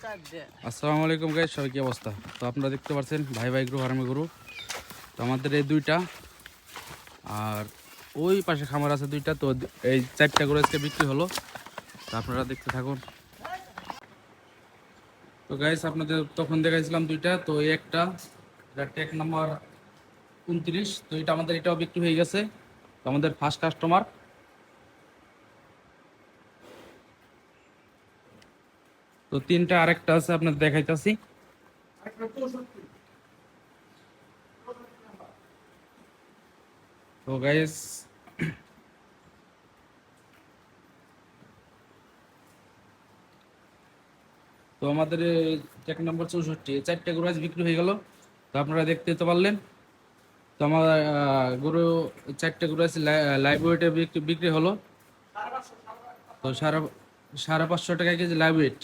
আসসালামু আলাইকুম গাইস, সবাই কি অবস্থা? তো আপনারা দেখতে পাচ্ছেন ভাই ভাই গরু ফার্মে গরু। তো আমাদের এই দুইটা আর ওই পাশে খামার আছে দুইটা। তো এই চারটা গরু আজকে বিক্রি হলো, তো আপনারা দেখতে থাকুন। তো গাইস আপনাদের তখন দেখাইছিলাম দুইটা, তো এই একটা ট্যাগ নাম্বার 29। তো এটা আমাদের এটাও বিক্রি হয়ে গেছে। তো আমাদের ফার্স্ট কাস্টমার। তো তিনটা আরেকটা আছে আপনাদের দেখাইতেছি। তো গাইস তো আমাদের ট্যাগ নাম্বার 64 এই চারটে গরু আজ বিক্রি হয়ে গেল। তো আপনারা দেখতে তো পারলেন। তো আমার গরু চারটে গরু আছে লাইভ ওয়েটে বিক্রি হলো। তো 550 টাকা কেজি লাইভ ওয়েট।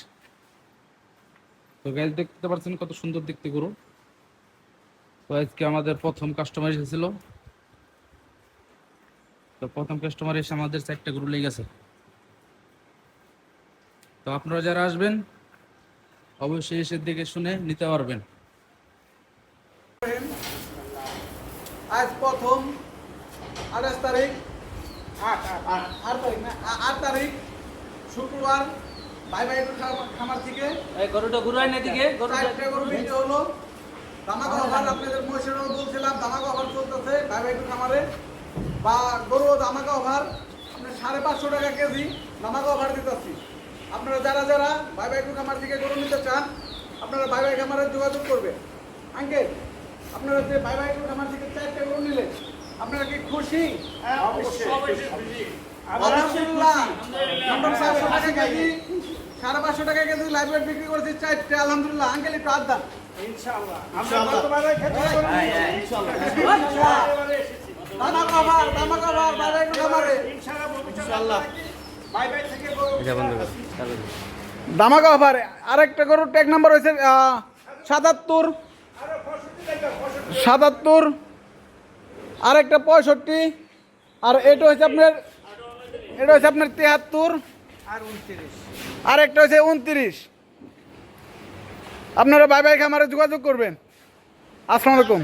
তো গাইস দেখতে পাচ্ছেন কত সুন্দর দেখতে গরু। তো আজকে আমাদের প্রথম কাস্টমার এসেছিল। তো প্রথম কাস্টমার এসে আমাদের চারটে গরু লেগে গেছে। তো আপনারা যারা আসবেন অবশ্যই এসে দেখে শুনে নিতে পারবেন। আজ প্রথম 28 তারিখ 8 তারিখ শুক্রবার ভাই ভাই খামার থেকে গরুটা ঘুরায় না দিকে চারটে গরু বিক্রি হলো। ধামাকা অফার আপনাদের মহিষেরও বলছিলাম, ধামাকা অফার চলতেছে ভাই ভাই খামারে। বা গরু ধামাকা অফার আপনার 550 টাকা কেজি ধামাকা অফার দিতেছি। আপনারা যারা যারা ভাই ভাই খামার থেকে গরু নিতে চান আপনারা ভাই ভাই খামারে যোগাযোগ করবেন। আঙ্কেল, আপনারা যে ভাই ভাই খামার থেকে চারটে গরু নিলেন আপনারা কি খুশি? আলহামদুলিল্লাহ। আমরা 500 টাকা কেজি 550 টাকা কেজি লাইভ ওয়েট বিক্রি করেছি চারটে। আলহামদুলিল্লাহ। আঙ্কেল একটু হাত দেন। ইনশাআল্লাহ আমরা গতবারে খেতে পারবো ইনশাআল্লাহ। ধামাকা অফার ভাই ভাই খামারে ইনশাআল্লাহ। ভাই ভাই থেকে গরু ধামাকা অফার। আরেকটা গরুর ট্যাগ নাম্বার হয়েছে 77 আরেকটা 65 আর এটা হচ্ছে আপনার 73 আর 29 আরেকটা হচ্ছে 29। আপনারা ভাই ভাই খামারে যোগাযোগ করবেন। আসসালামু আলাইকুম।